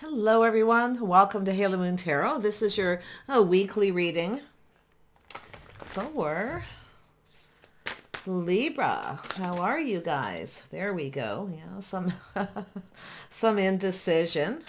Hello everyone, welcome to Halo Moon Tarot. This is your weekly reading for Libra. How are you guys? There we go. Yeah, some indecision.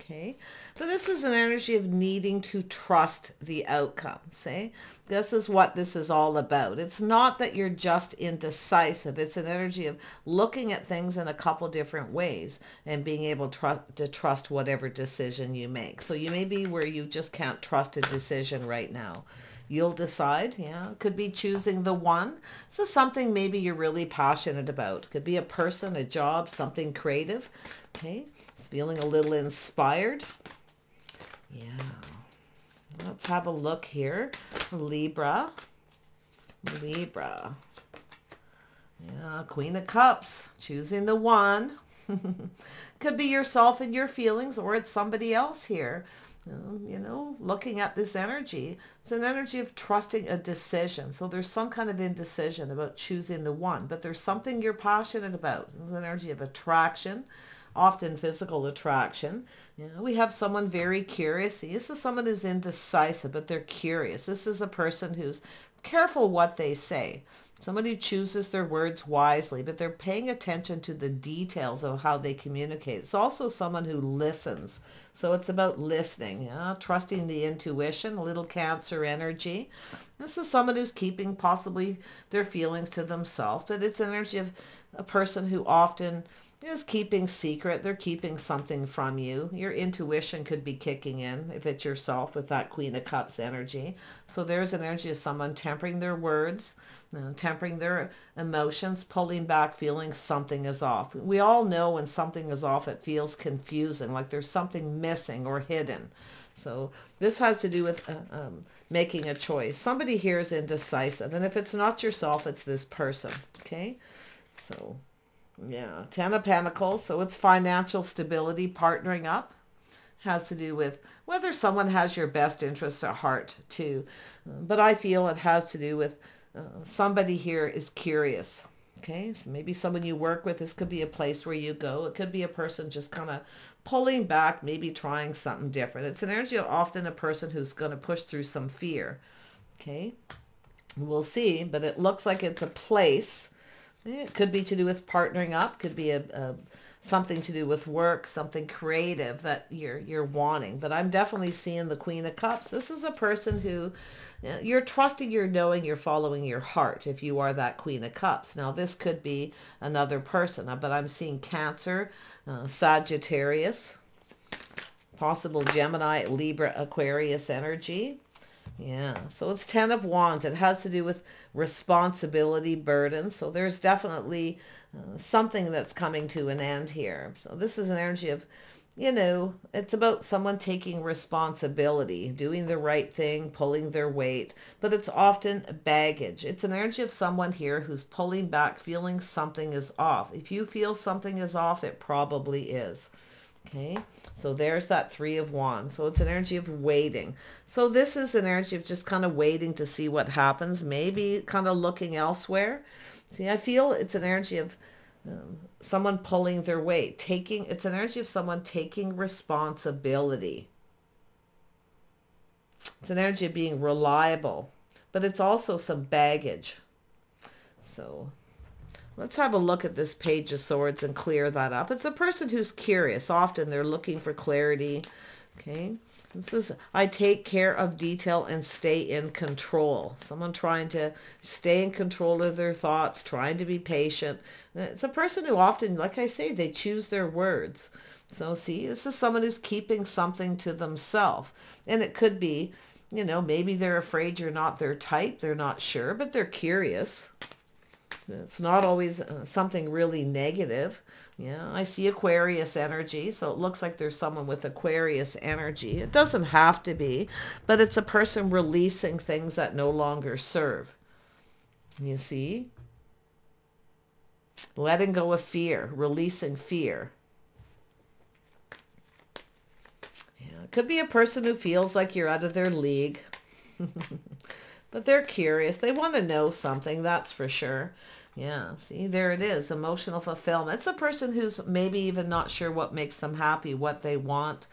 Okay, but this is an energy of needing to trust the outcome. Say, this is what this is all about. It's not that you're just indecisive. It's an energy of looking at things in a couple different ways and being able to trust whatever decision you make. So you may be where you just can't trust a decision right now. You'll decide. Yeah, it could be choosing the one. So something maybe you're really passionate about. Could be a person, a job, something creative. Okay, it's feeling a little inspired. Yeah. Let's have a look here. Libra. Libra. Yeah, Queen of Cups. Choosing the one. Could be yourself and your feelings, or it's somebody else here. You know, looking at this energy, it's an energy of trusting a decision. So there's some kind of indecision about choosing the one, but there's something you're passionate about. It's an energy of attraction, often physical attraction. You know, we have someone very curious. See, this is someone who's indecisive, but they're curious. This is a person who's careful what they say. Somebody who chooses their words wisely, but they're paying attention to the details of how they communicate. It's also someone who listens. So it's about listening, trusting the intuition, a little Cancer energy. This is someone who's keeping possibly their feelings to themselves, but it's an energy of a person who often is keeping secret. They're keeping something from you. Your intuition could be kicking in if it's yourself with that Queen of Cups energy. So there's an energy of someone tempering their words, tempering their emotions, pulling back, feeling something is off. We all know when something is off, it feels confusing, like there's something missing or hidden. So this has to do with making a choice. Somebody here is indecisive, and if it's not yourself, it's this person. Okay, so yeah, Ten of Pentacles. So it's financial stability, partnering up. Has to do with whether someone has your best interests at heart too. But I feel it has to do with somebody here is curious. Okay, so maybe someone you work with. This could be a place where you go. It could be a person just kind of pulling back, maybe trying something different. It's an energy of often a person who's going to push through some fear. Okay, we'll see, but it looks like it's a place. It could be to do with partnering up, could be something to do with work, something creative that you're wanting. But I'm definitely seeing the Queen of Cups. This is a person who you're trusting, you're knowing, you're following your heart if you are that Queen of Cups. Now this could be another person, but I'm seeing Cancer, Sagittarius, possible Gemini, Libra, Aquarius energy. Yeah, so it's Ten of Wands. It has to do with responsibility, burden. So there's definitely something that's coming to an end here. So this is an energy of, you know, it's about someone taking responsibility, doing the right thing, pulling their weight, but it's often baggage. It's an energy of someone here who's pulling back, feeling something is off. If you feel something is off, it probably is. Okay, so there's that Three of Wands. So it's an energy of waiting. So this is an energy of just kind of waiting to see what happens, maybe kind of looking elsewhere. See, I feel it's an energy of someone pulling their weight, it's an energy of someone taking responsibility. It's an energy of being reliable, but it's also some baggage. So let's have a look at this Page of Swords and clear that up. It's a person who's curious. Often they're looking for clarity. Okay. This is, I take care of detail and stay in control. Someone trying to stay in control of their thoughts, trying to be patient. It's a person who often, like I say, they choose their words. So see, this is someone who's keeping something to themselves. And it could be, you know, maybe they're afraid you're not their type. They're not sure, but they're curious. It's not always something really negative. Yeah, I see Aquarius energy. So it looks like there's someone with Aquarius energy. It doesn't have to be, but it's a person releasing things that no longer serve. You see? Letting go of fear, releasing fear. Yeah, it could be a person who feels like you're out of their league. But they're curious. They want to know something, that's for sure. Yeah, see, there it is. Emotional fulfillment. It's a person who's maybe even not sure what makes them happy, what they want.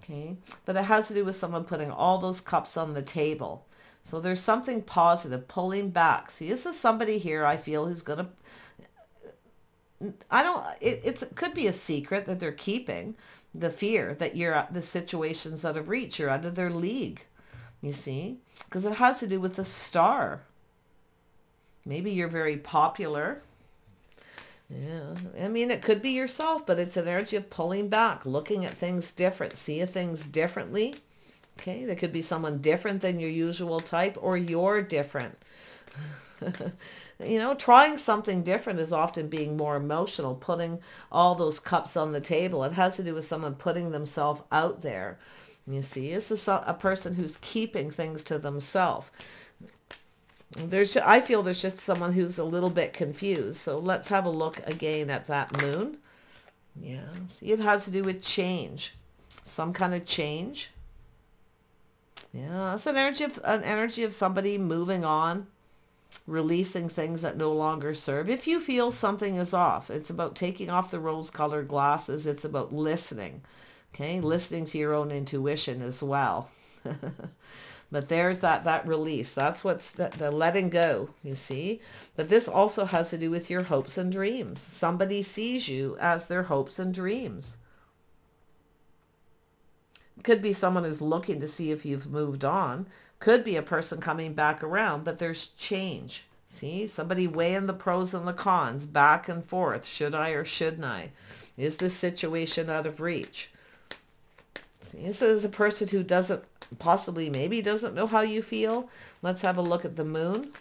Okay. But it has to do with someone putting all those cups on the table. So there's something positive, pulling back. See, this is somebody here I feel who's going to, it could be a secret that they're keeping, the fear that you're at the situations out of reach, you're out of their league, you see, because it has to do with the star. Maybe you're very popular. Yeah, I mean, it could be yourself, but it's an energy of pulling back, looking at things different, seeing things differently. Okay, there could be someone different than your usual type, or you're different. You know, trying something different is often being more emotional, putting all those cups on the table. It has to do with someone putting themselves out there. You see, this is a person who's keeping things to themselves. I feel there's just someone who's a little bit confused. So let's have a look again at that moon. Yeah, see, it has to do with change, some kind of change. Yeah, it's an energy of somebody moving on, releasing things that no longer serve. If you feel something is off, it's about taking off the rose-colored glasses. It's about listening, okay? Listening to your own intuition as well. But there's that release. That's what's the letting go, you see? But this also has to do with your hopes and dreams. Somebody sees you as their hopes and dreams. Could be someone who's looking to see if you've moved on. Could be a person coming back around, but there's change. See, somebody weighing the pros and the cons, back and forth. Should I or shouldn't I? Is this situation out of reach? See, this is a person who doesn't, possibly maybe doesn't know how you feel. Let's have a look at the moon.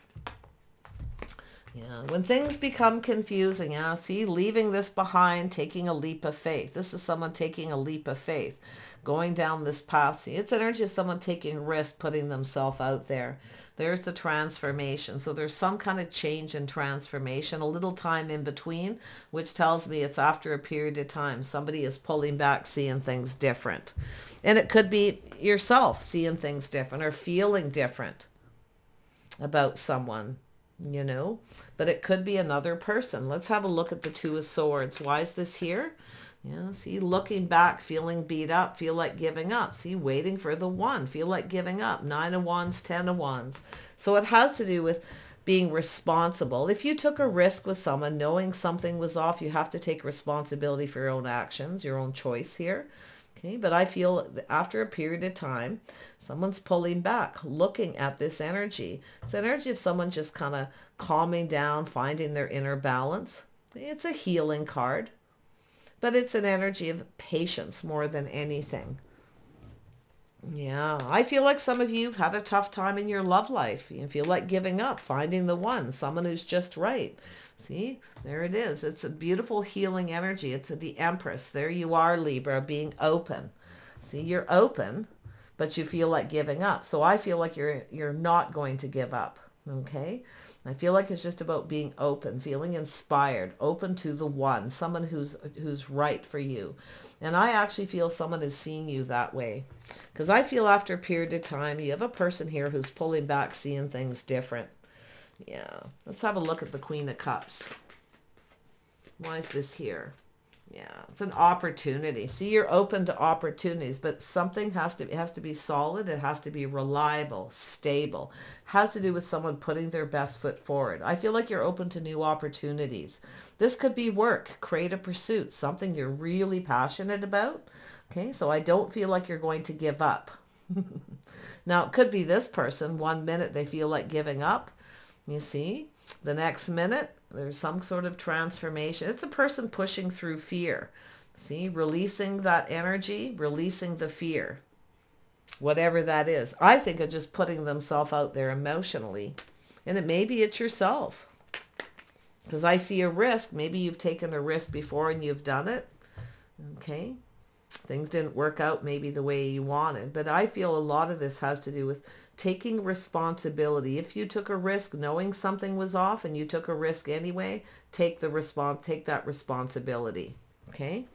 Yeah, when things become confusing, yeah, see, leaving this behind, taking a leap of faith. This is someone taking a leap of faith, going down this path. See, it's energy of someone taking risk, putting themselves out there. There's the transformation. So there's some kind of change and transformation, a little time in between, which tells me it's after a period of time. Somebody is pulling back, seeing things different. And it could be yourself seeing things different or feeling different about someone, you know, but it could be another person. Let's have a look at the Two of Swords. Why is this here? Yeah, see, looking back, feeling beat up, feel like giving up. See, waiting for the one, feel like giving up. 9 of Wands, 10 of Wands. So it has to do with being responsible. If you took a risk with someone, knowing something was off, you have to take responsibility for your own actions, your own choice here. Okay, but I feel after a period of time, someone's pulling back, looking at this energy. It's energy of someone just kind of calming down, finding their inner balance. It's a healing card, but it's an energy of patience more than anything. Yeah, I feel like some of you have had a tough time in your love life. You feel like giving up, finding the one, someone who's just right. See, there it is. It's a beautiful healing energy. It's the Empress. There you are, Libra, being open. See, you're open, but you feel like giving up. So I feel like you're not going to give up, okay? I feel like it's just about being open, feeling inspired, open to the one, someone who's right for you. And I actually feel someone is seeing you that way. Because I feel after a period of time, you have a person here who's pulling back, seeing things different. Yeah, let's have a look at the Queen of Cups. Why is this here? Yeah, it's an opportunity. See, you're open to opportunities, but something has to be solid. It has to be reliable, stable. It has to do with someone putting their best foot forward. I feel like you're open to new opportunities. This could be work, creative pursuit, something you're really passionate about. Okay, so I don't feel like you're going to give up. Now, it could be this person. 1 minute they feel like giving up. You see, the next minute, there's some sort of transformation. It's a person pushing through fear. See, releasing that energy, releasing the fear, whatever that is. I think of just putting themselves out there emotionally. And maybe it's yourself. Because I see a risk. Maybe you've taken a risk before and you've done it. Okay. Things didn't work out maybe the way you wanted. But I feel a lot of this has to do with taking responsibility. If you took a risk knowing something was off and you took a risk anyway, take that responsibility. Okay?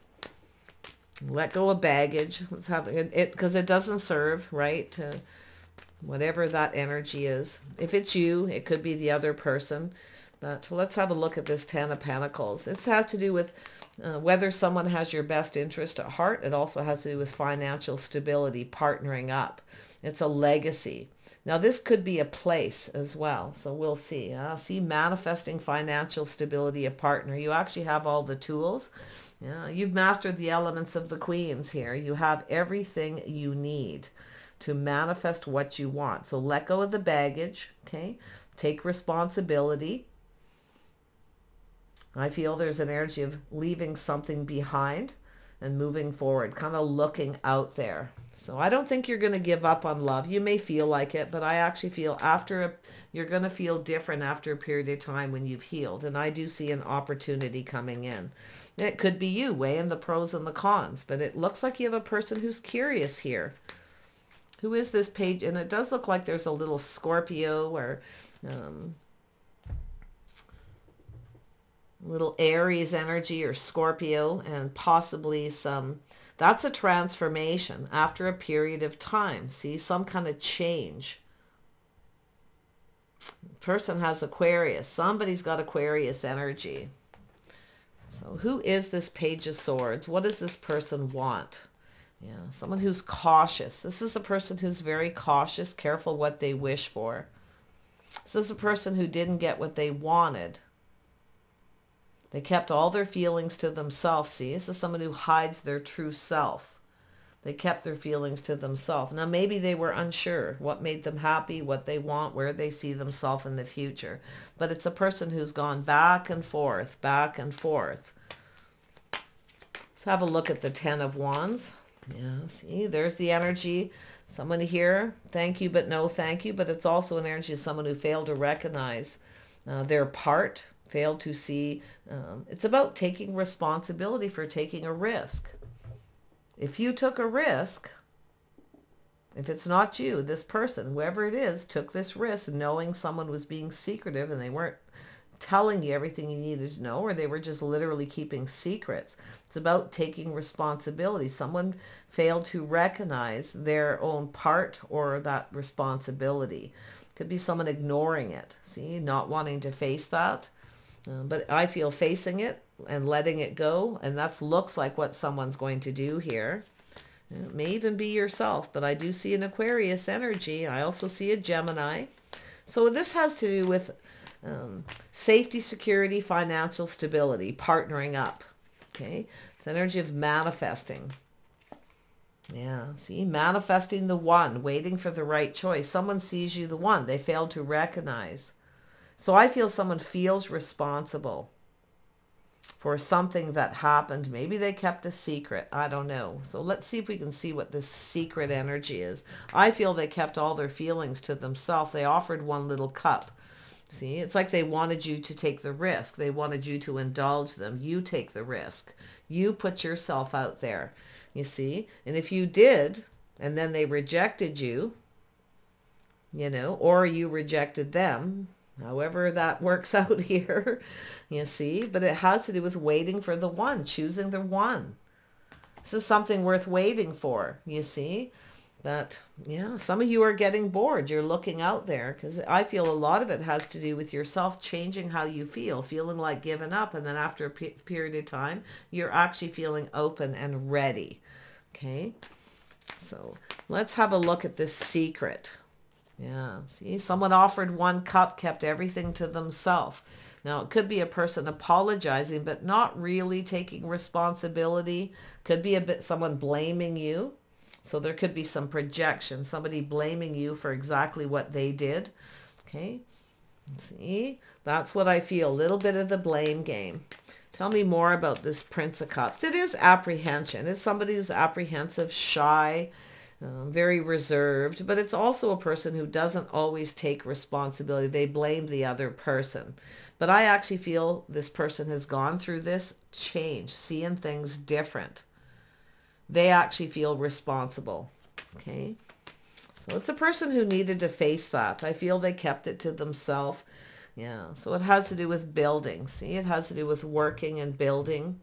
Let go of baggage. Let's have it because it doesn't serve, right? Whatever that energy is. If it's you, it could be the other person. But let's have a look at this Ten of Pentacles. It has to do with whether someone has your best interest at heart. It also has to do with financial stability, partnering up. It's a legacy. Now, this could be a place as well, so we'll see. See, manifesting financial stability, a partner. You actually have all the tools. You've mastered the elements of the queens here. You have everything you need to manifest what you want. So let go of the baggage, okay? Take responsibility. I feel there's an energy of leaving something behind and moving forward, kind of looking out there. So I don't think you're going to give up on love. You may feel like it, but I actually feel you're going to feel different after a period of time when you've healed. And I do see an opportunity coming in. It could be you weighing the pros and the cons, but it looks like you have a person who's curious here. Who is this page? And it does look like there's a little Scorpio or little Aries energy or Scorpio, and possibly that's a transformation after a period of time. See, some kind of change. Person has Aquarius. Somebody's got Aquarius energy. So who is this Page of Swords? What does this person want? Yeah, someone who's cautious. This is a person who's very cautious, careful what they wish for. This is a person who didn't get what they wanted. They kept all their feelings to themselves. See, this is someone who hides their true self. They kept their feelings to themselves. Now, maybe they were unsure what made them happy, what they want, where they see themselves in the future. But it's a person who's gone back and forth, back and forth. Let's have a look at the Ten of Wands. Yeah, see, there's the energy. Someone here, thank you, but no thank you. But it's also an energy of someone who failed to recognize their part. Failed to see. It's about taking responsibility for taking a risk. If you took a risk, if it's not you, this person, whoever it is, took this risk knowing someone was being secretive and they weren't telling you everything you needed to know, or they were just literally keeping secrets. It's about taking responsibility. Someone failed to recognize their own part or that responsibility. Could be someone ignoring it. See, not wanting to face that. But I feel facing it and letting it go, and that looks like what someone's going to do here. It may even be yourself, but I do see an Aquarius energy. I also see a Gemini. So this has to do with safety, security, financial stability, partnering up. Okay, it's energy of manifesting. Yeah, see, manifesting the one, waiting for the right choice. Someone sees you the one they failed to recognize. So I feel someone feels responsible for something that happened. Maybe they kept a secret. I don't know. So let's see if we can see what this secret energy is. I feel they kept all their feelings to themselves. They offered one little cup. See, it's like they wanted you to take the risk. They wanted you to indulge them. You take the risk. You put yourself out there, you see. And if you did, and then they rejected you, you know, or you rejected them, however that works out here, you see. But it has to do with waiting for the one, choosing the one. This is something worth waiting for, you see. But yeah, some of you are getting bored. You're looking out there, because I feel a lot of it has to do with yourself changing how you feel, feeling like giving up. And then after a period of time, you're actually feeling open and ready. Okay, so let's have a look at this secret. Yeah, see, someone offered one cup, kept everything to themselves. Now, it could be a person apologizing, but not really taking responsibility. Could be someone blaming you. So there could be some projection, somebody blaming you for exactly what they did. Okay, see, that's what I feel, a little bit of the blame game. Tell me more about this Prince of Cups. It is apprehension. It's somebody who's apprehensive, shy, very reserved, but it's also a person who doesn't always take responsibility. They blame the other person. But I actually feel this person has gone through this change, seeing things different. They actually feel responsible. Okay, so it's a person who needed to face that. I feel they kept it to themselves. Yeah, so it has to do with building. See, it has to do with working and building.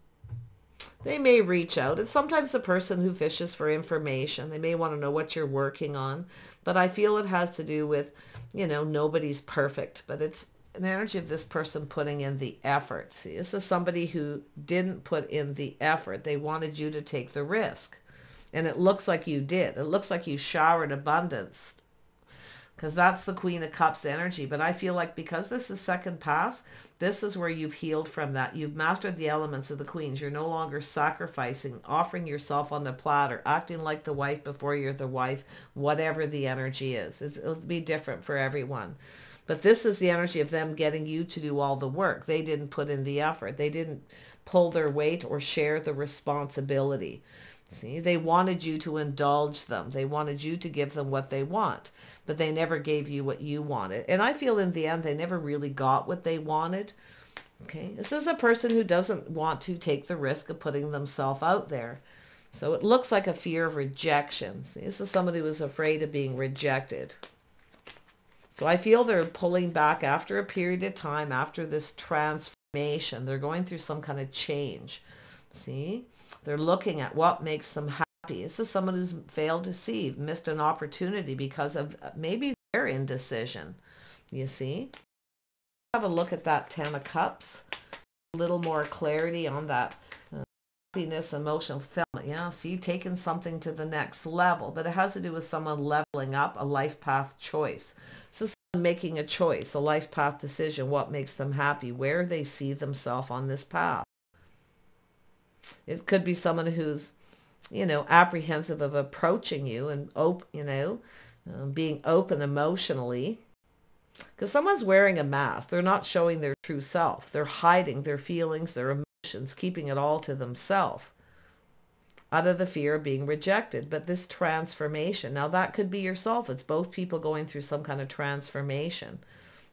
They may reach out. It's sometimes a person who fishes for information. They may want to know what you're working on. But I feel it has to do with, you know, nobody's perfect. But it's an energy of this person putting in the effort. See, this is somebody who didn't put in the effort. They wanted you to take the risk. And it looks like you did. It looks like you showered abundance, because that's the Queen of Cups energy. But I feel like because this is second pass, this is where you've healed from that. You've mastered the elements of the Queens. You're no longer sacrificing, offering yourself on the platter, acting like the wife before you're the wife, whatever the energy is. It'll be different for everyone. But this is the energy of them getting you to do all the work. They didn't put in the effort. They didn't pull their weight or share the responsibility. See, they wanted you to indulge them. They wanted you to give them what they want, but they never gave you what you wanted. And I feel in the end, they never really got what they wanted. Okay, this is a person who doesn't want to take the risk of putting themselves out there. So it looks like a fear of rejection. See, this is somebody who was afraid of being rejected. So I feel they're pulling back after a period of time, after this transformation. They're going through some kind of change. See? They're looking at what makes them happy. This is someone who's failed to see, missed an opportunity because of maybe their indecision. You see? Have a look at that Ten of Cups. A little more clarity on that happiness, emotional fulfillment. Yeah, see, taking something to the next level. But it has to do with someone leveling up, a life path choice. So someone making a choice, a life path decision, what makes them happy, where they see themselves on this path. It could be someone who's, apprehensive of approaching you and, being open emotionally. Because someone's wearing a mask. They're not showing their true self. They're hiding their feelings, their emotions, keeping it all to themselves out of the fear of being rejected. But this transformation, now that could be yourself. It's both people going through some kind of transformation.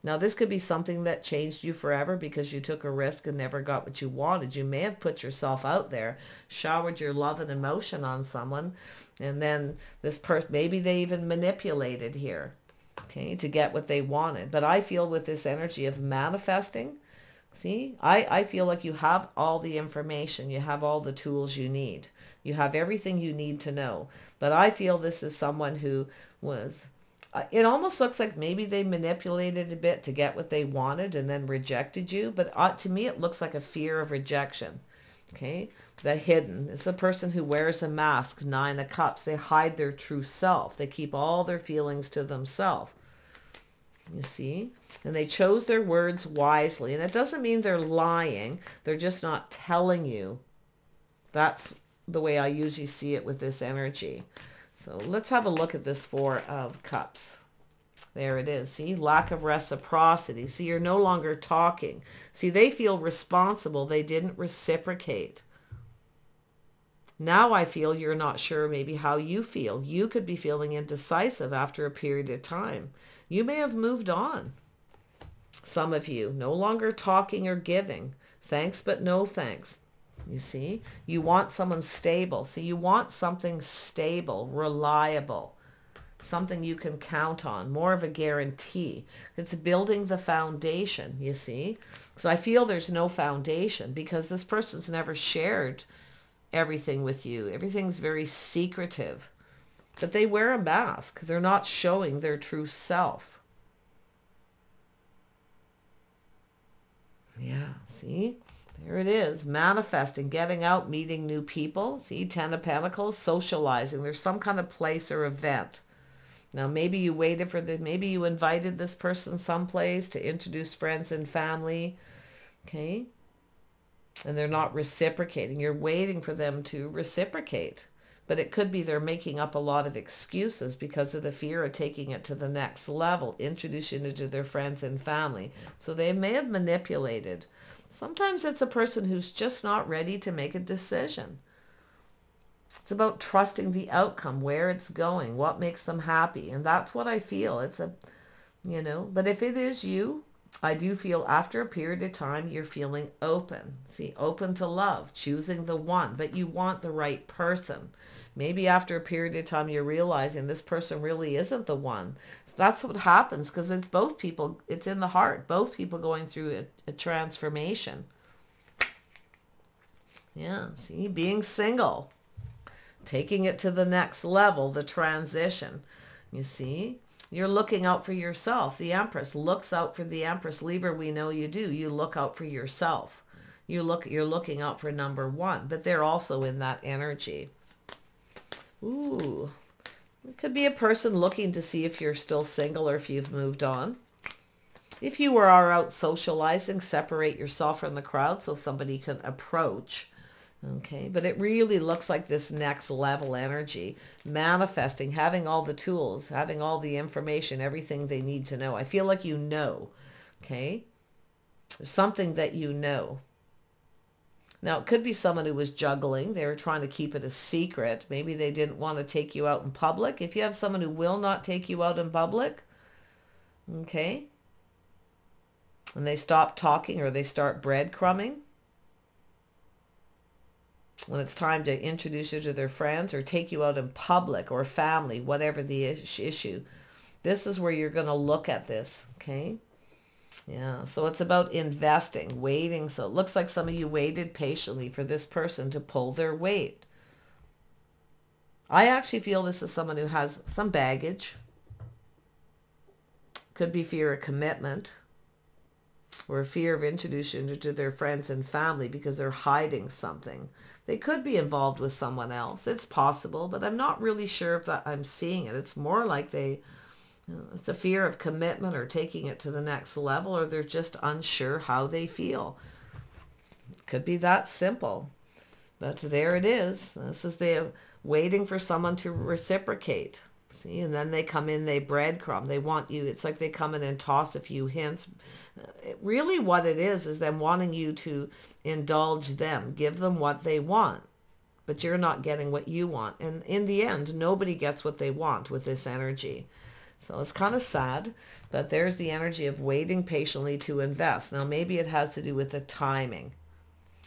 Now, this could be something that changed you forever because you took a risk and never got what you wanted. You may have put yourself out there, showered your love and emotion on someone, and then this person, maybe they even manipulated here, okay, to get what they wanted. But I feel with this energy of manifesting, see, I feel like you have all the information. You have all the tools you need. You have everything you need to know. But I feel this is someone who was... it almost looks like maybe they manipulated a bit to get what they wanted and then rejected you. But to me, it looks like a fear of rejection. Okay, the hidden. It's a person who wears a mask, Nine of Cups. They hide their true self. They keep all their feelings to themselves. You see? And they chose their words wisely. And it doesn't mean they're lying. They're just not telling you. That's the way I usually see it with this energy. So let's have a look at this Four of Cups. There it is. See, lack of reciprocity. See, you're no longer talking. See, they feel responsible. They didn't reciprocate. Now I feel you're not sure maybe how you feel. You could be feeling indecisive after a period of time. You may have moved on. Some of you, no longer talking or giving. Thanks, but no thanks. You see, you want someone stable. See, you want something stable, reliable, something you can count on, more of a guarantee. It's building the foundation, you see. So I feel there's no foundation because this person's never shared everything with you. Everything's very secretive. But they wear a mask. They're not showing their true self. Yeah, see? There it is, manifesting, getting out, meeting new people. See, Ten of Pentacles, socializing. There's some kind of place or event. Now, maybe you waited for maybe you invited this person someplace to introduce friends and family. Okay? And they're not reciprocating. You're waiting for them to reciprocate. But it could be they're making up a lot of excuses because of the fear of taking it to the next level, introducing it to their friends and family. So they may have manipulated. Sometimes it's a person who's just not ready to make a decision. It's about trusting the outcome, where it's going, what makes them happy. And that's what I feel. It's but if it is you, I do feel after a period of time, you're feeling open. See, open to love, choosing the one, but you want the right person. Maybe after a period of time, you're realizing this person really isn't the one. So that's what happens because it's both people. It's in the heart. Both people going through a transformation. Yeah, see, being single, taking it to the next level, the transition. You see, You're looking out for yourself. The Empress looks out for the Empress. Libra, we know you do. You look out for yourself. You're looking out for number one, but they're also in that energy. Ooh, it could be a person looking to see if you're still single or if you've moved on. If you are out socializing, separate yourself from the crowd so somebody can approach. Okay, but it really looks like this next level energy, manifesting, having all the tools, having all the information, everything they need to know. I feel like you know, okay? There's something that you know. Now, it could be someone who was juggling. They were trying to keep it a secret. Maybe they didn't want to take you out in public. If you have someone who will not take you out in public, okay, and they stop talking or they start breadcrumbing, when it's time to introduce you to their friends or take you out in public or family, whatever the issue, this is where you're going to look at this, okay? Yeah, so it's about investing, waiting. So it looks like some of you waited patiently for this person to pull their weight. I actually feel this is someone who has some baggage. Could be fear of commitment or fear of introducing you to their friends and family because they're hiding something. They could be involved with someone else. It's possible, but I'm not really sure if that I'm seeing it. It's more like it's a fear of commitment or taking it to the next level, or they're just unsure how they feel. It could be that simple. But there it is. This is the waiting for someone to reciprocate. See, and then they come in, they breadcrumb. They want you. It's like they come in and toss a few hints. Really what it is them wanting you to indulge them, give them what they want, but you're not getting what you want. And in the end, nobody gets what they want with this energy. So it's kind of sad, but there's the energy of waiting patiently to invest. Now, maybe it has to do with the timing,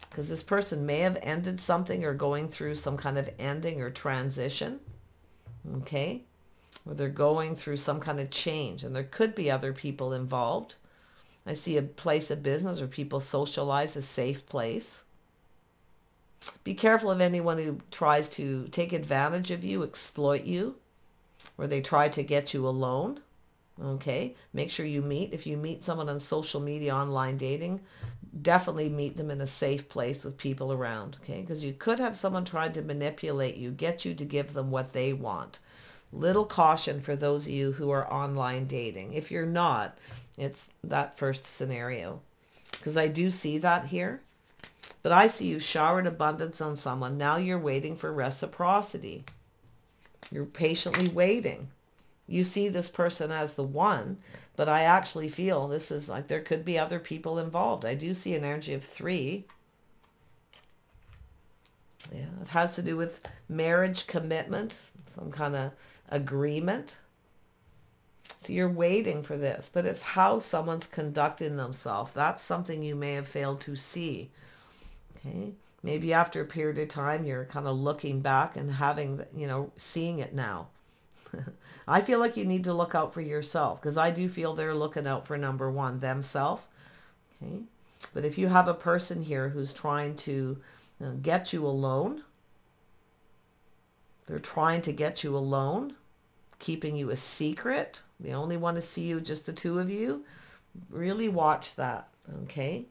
because this person may have ended something or going through some kind of ending or transition, okay? Or they're going through some kind of change, and there could be other people involved. I see a place of business where people socialize, a safe place. Be careful of anyone who tries to take advantage of you, exploit you, or they try to get you alone. Okay, make sure you meet. If you meet someone on social media, online dating, definitely meet them in a safe place with people around. Okay, because you could have someone trying to manipulate you, get you to give them what they want. Little caution for those of you who are online dating. If you're not, it's that first scenario, because I do see that here. But I see you showered abundance on someone. Now you're waiting for reciprocity. You're patiently waiting. You see this person as the one, but I actually feel this is like there could be other people involved. I do see an energy of 3. Yeah, it has to do with marriage, commitment, some kind of agreement. So you're waiting for this, but it's how someone's conducting themselves. That's something you may have failed to see. Okay, maybe after a period of time, you're kind of looking back and having, seeing it now. I feel like you need to look out for yourself, because I do feel they're looking out for number one, themselves. Okay, but if you have a person here who's trying to get you alone, they're trying to get you alone, keeping you a secret. They only want to see you, just the two of you. Really watch that, okay?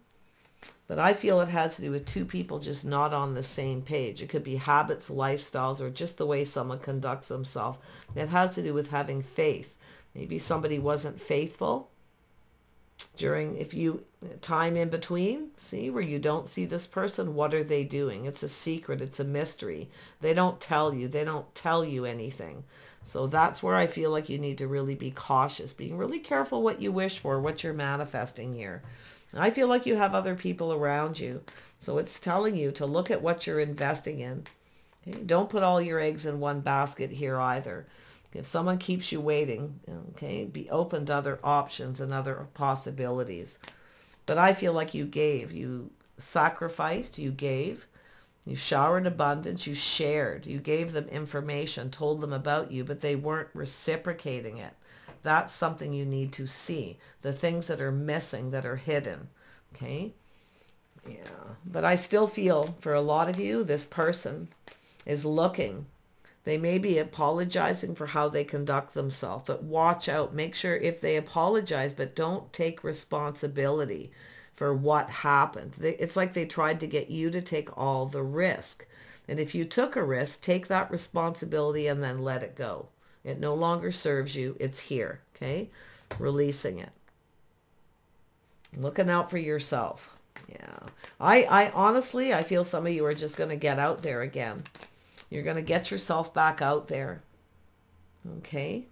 But I feel it has to do with two people just not on the same page. It could be habits, lifestyles, or just the way someone conducts themselves. It has to do with having faith. Maybe somebody wasn't faithful during, if you, time in between, see, where you don't see this person, what are they doing? It's a secret. It's a mystery. They don't tell you. They don't tell you anything. So that's where I feel like you need to really be cautious, being really careful what you wish for, what you're manifesting here. I feel like you have other people around you. So it's telling you to look at what you're investing in. Okay? Don't put all your eggs in one basket here either. If someone keeps you waiting, okay, be open to other options and other possibilities. But I feel like you gave, you sacrificed, you gave, you showered abundance, you shared, you gave them information, told them about you, but they weren't reciprocating it. That's something you need to see. The things that are missing, that are hidden. Okay? Yeah. But I still feel for a lot of you, this person is looking They may be apologizing for how they conduct themselves, but watch out. Make sure if they apologize, but don't take responsibility for what happened. It's like they tried to get you to take all the risk. And if you took a risk, take that responsibility and then let it go. It no longer serves you. It's here, okay? Releasing it. Looking out for yourself. Yeah. I honestly, I feel some of you are just going to get out there again. You're going to get yourself back out there. Okay?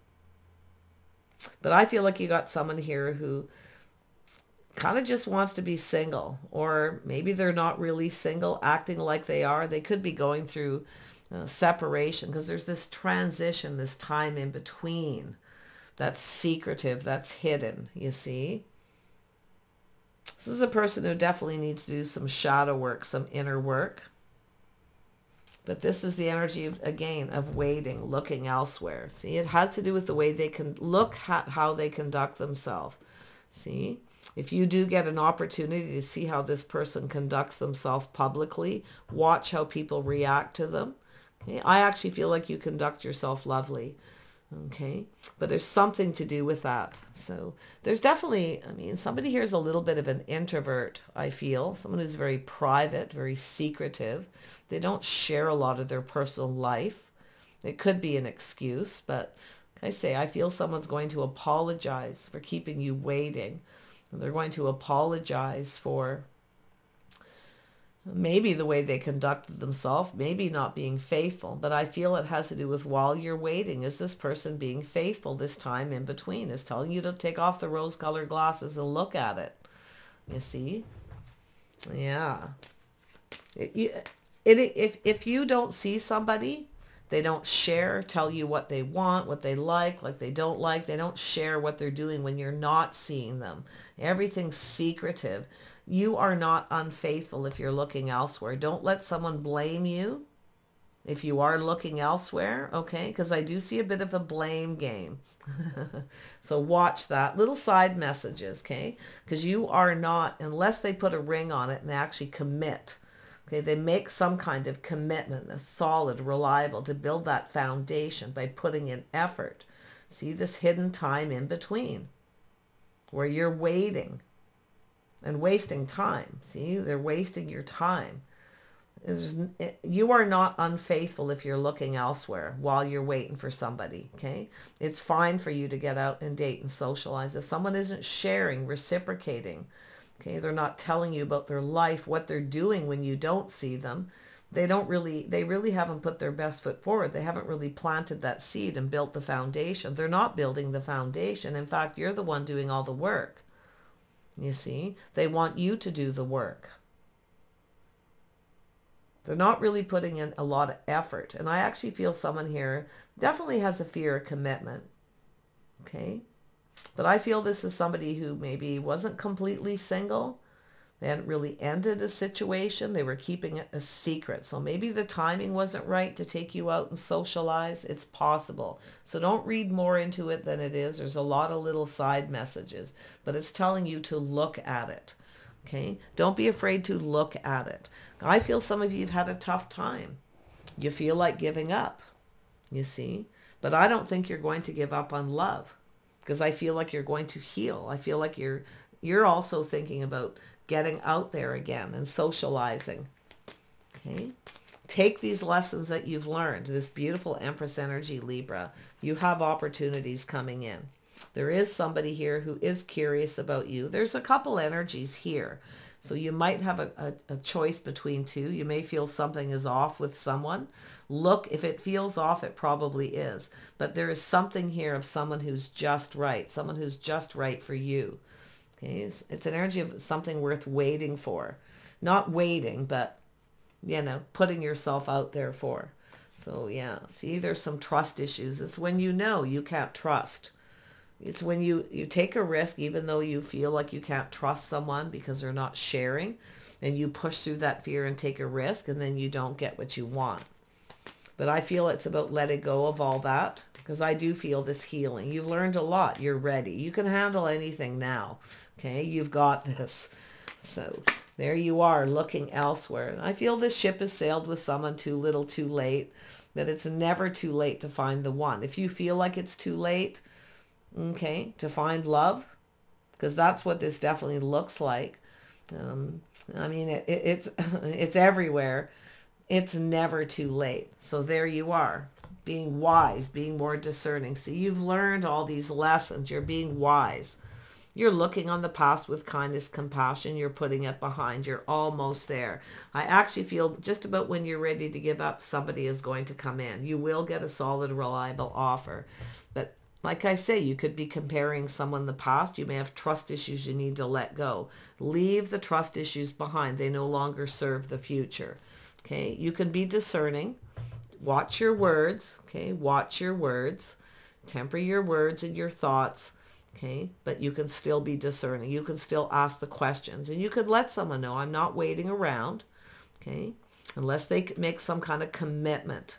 But I feel like you got someone here who kind of just wants to be single, or maybe they're not really single, acting like they are. They could be going through separation, because there's this transition, this time in between that's secretive, that's hidden, you see. This is a person who definitely needs to do some shadow work, some inner work. But this is the energy, again, of waiting, looking elsewhere. See, it has to do with the way they can look at how they conduct themselves. See, if you do get an opportunity to see how this person conducts themselves publicly, watch how people react to them. Okay? I actually feel like you conduct yourself lovely. Okay, but there's something to do with that. So there's definitely, I mean, somebody here is a little bit of an introvert, I feel. Someone who's very private, very secretive. They don't share a lot of their personal life. It could be an excuse, but I say, I feel someone's going to apologize for keeping you waiting. And they're going to apologize for maybe the way they conducted themselves, maybe not being faithful, but I feel it has to do with while you're waiting, is this person being faithful this time in between? Is telling you to take off the rose-colored glasses and look at it. You see? Yeah. If you don't see somebody, they don't share, tell you what they want, what they like they don't like. They don't share what they're doing when you're not seeing them. Everything's secretive. You are not unfaithful if you're looking elsewhere. Don't let someone blame you if you are looking elsewhere, okay? Because I do see a bit of a blame game. So watch that. Little side messages, okay? Because you are not, unless they put a ring on it and they actually commit. Okay, they make some kind of commitment, that's solid, reliable, to build that foundation by putting in effort. See this hidden time in between where you're waiting and wasting time. See, they're wasting your time. You are not unfaithful if you're looking elsewhere while you're waiting for somebody, okay? It's fine for you to get out and date and socialize. If someone isn't sharing, reciprocating, okay, they're not telling you about their life, what they're doing when you don't see them, they really haven't put their best foot forward. They haven't really planted that seed and built the foundation. They're not building the foundation. In fact, you're the one doing all the work. You see, they want you to do the work. They're not really putting in a lot of effort. And I actually feel someone here definitely has a fear of commitment. Okay. But I feel this is somebody who maybe wasn't completely single. They hadn't really ended a situation. They were keeping it a secret. So maybe the timing wasn't right to take you out and socialize. It's possible. So don't read more into it than it is. There's a lot of little side messages, but it's telling you to look at it. Okay? Don't be afraid to look at it. I feel some of you have had a tough time. You feel like giving up, you see? But I don't think you're going to give up on love, because I feel like you're going to heal. I feel like you're also thinking about getting out there again and socializing. Okay? Take these lessons that you've learned, this beautiful Empress energy, Libra. You have opportunities coming in. There is somebody here who is curious about you. There's a couple energies here. So you might have a choice between two. You may feel something is off with someone. Look, if it feels off, it probably is. But there is something here of someone who's just right. Someone who's just right for you. Okay? It's an energy of something worth waiting for. Not waiting, but, you know, putting yourself out there for. So, yeah. See, there's some trust issues. It's when you know you can't trust. It's when you take a risk, even though you feel like you can't trust someone because they're not sharing, and you push through that fear and take a risk, and then you don't get what you want. But I feel it's about letting go of all that, because I do feel this healing. You've learned a lot. You're ready. You can handle anything now. Okay, you've got this. So there you are, looking elsewhere. I feel this ship has sailed with someone too little too late. that it's never too late to find the one. If you feel like it's too late, okay, to find love, because that's what this definitely looks like. I mean, it's everywhere. It's never too late. So there you are, being wise, being more discerning. See, you've learned all these lessons. You're being wise. You're looking on the past with kindness, compassion. You're putting it behind. You're almost there. I actually feel just about when you're ready to give up, somebody is going to come in. You will get a solid, reliable offer. But like I say, you could be comparing someone in the past. You may have trust issues you need to let go. Leave the trust issues behind. They no longer serve the future. Okay, you can be discerning. Watch your words. Okay, watch your words. Temper your words and your thoughts. Okay, but you can still be discerning. You can still ask the questions, and you could let someone know, I'm not waiting around. Okay, unless they make some kind of commitment.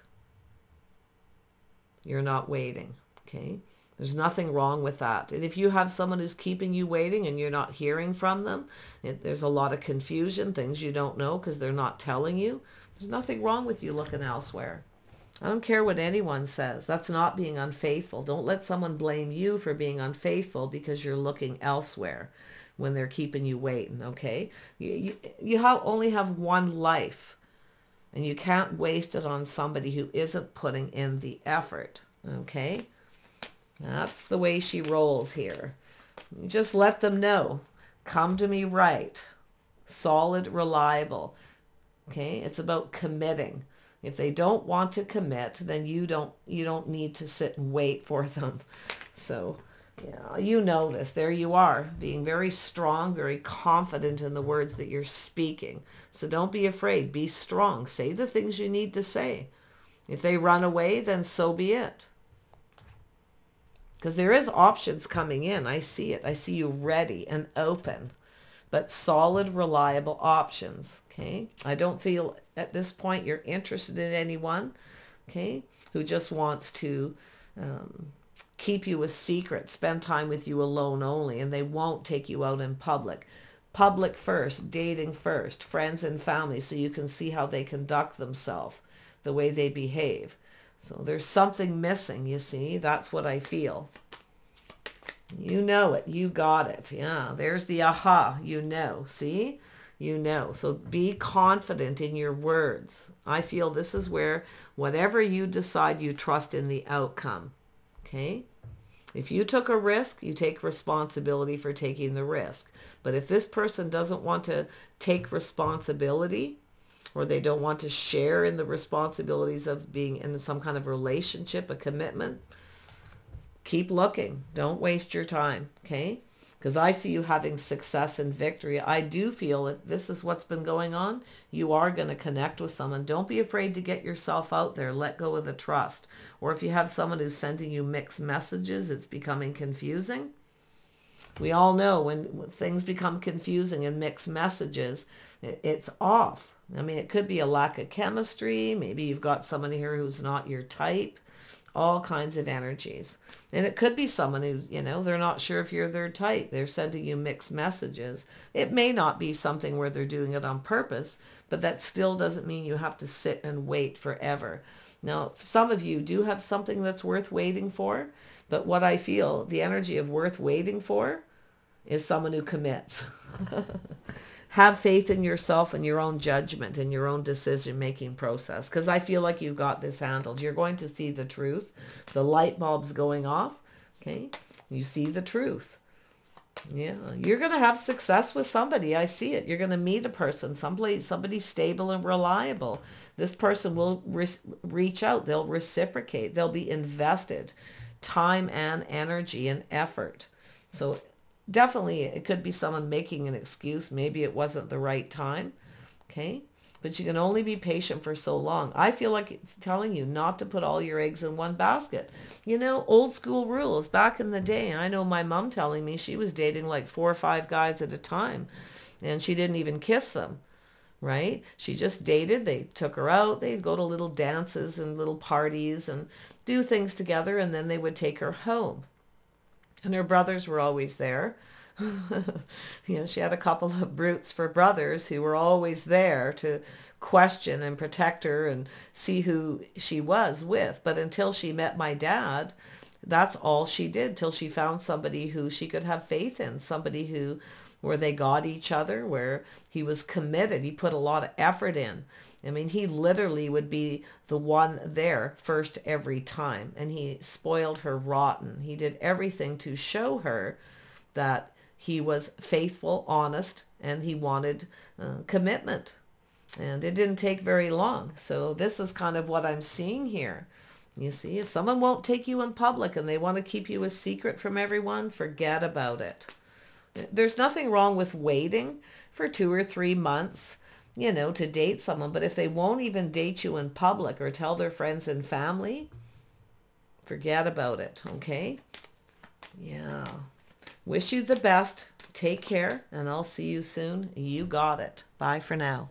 You're not waiting. Okay, there's nothing wrong with that. And if you have someone who's keeping you waiting and you're not hearing from them, there's a lot of confusion, things you don't know because they're not telling you. There's nothing wrong with you looking elsewhere. I don't care what anyone says. That's not being unfaithful. Don't let someone blame you for being unfaithful because you're looking elsewhere when they're keeping you waiting, okay? You only have one life, and you can't waste it on somebody who isn't putting in the effort, okay? That's the way she rolls here. You just let them know. Come to me right. Solid, reliable. Okay? It's about committing. If they don't want to commit, then you don't need to sit and wait for them. So, yeah, you know this. There you are, being very strong, very confident in the words that you're speaking. So don't be afraid. Be strong. Say the things you need to say. If they run away, then so be it. Because there is options coming in. I see it. I see you ready and open, but solid, reliable options. Okay. I don't feel at this point you're interested in anyone, okay, who just wants to keep you a secret, spend time with you alone only, and they won't take you out in public. Public first, dating first, friends and family, so you can see how they conduct themselves, the way they behave. So there's something missing, you see. That's what I feel. You know it. You got it. Yeah, there's the aha. You know. See? You know. So be confident in your words. I feel this is where whatever you decide, you trust in the outcome. Okay? If you took a risk, you take responsibility for taking the risk. But if this person doesn't want to take responsibility, or they don't want to share in the responsibilities of being in some kind of relationship, a commitment, keep looking. Don't waste your time, okay? Because I see you having success and victory. I do feel if this is what's been going on, you are going to connect with someone. Don't be afraid to get yourself out there. Let go of the trust. Or if you have someone who's sending you mixed messages, it's becoming confusing. We all know when things become confusing and mixed messages, it's off. I mean, it could be a lack of chemistry. Maybe you've got someone here who's not your type. All kinds of energies. And it could be someone who, they're not sure if you're their type. They're sending you mixed messages. It may not be something where they're doing it on purpose, but that still doesn't mean you have to sit and wait forever. Now, some of you do have something that's worth waiting for, but what I feel, the energy of worth waiting for is someone who commits. Have faith in yourself and your own judgment and your own decision-making process, because I feel like you've got this handled. You're going to see the truth. The light bulb's going off. Okay? You see the truth. Yeah. You're going to have success with somebody. I see it. You're going to meet a person, somebody stable and reliable. This person will reach out. They'll reciprocate. They'll be invested. Time and energy and effort. So definitely, it could be someone making an excuse. Maybe it wasn't the right time. Okay? But you can only be patient for so long. I feel like it's telling you not to put all your eggs in one basket. Old school rules back in the day. I know my mom telling me she was dating like 4 or 5 guys at a time. And she didn't even kiss them. Right? She just dated. They took her out. They'd go to little dances and little parties and do things together. And then they would take her home. And her brothers were always there. You know, she had a couple of brutes for brothers who were always there to question and protect her and see who she was with. But until she met my dad, that's all she did, till she found somebody who she could have faith in, somebody who, where they got each other, where he was committed. He put a lot of effort in. I mean, he literally would be the one there first every time, and he spoiled her rotten. He did everything to show her that he was faithful, honest, and he wanted commitment. And it didn't take very long. So this is kind of what I'm seeing here. You see, if someone won't take you in public and they want to keep you a secret from everyone, forget about it. There's nothing wrong with waiting for 2 or 3 months, you know, to date someone. But if they won't even date you in public or tell their friends and family, forget about it, okay? Yeah. Wish you the best. Take care, and I'll see you soon. You got it. Bye for now.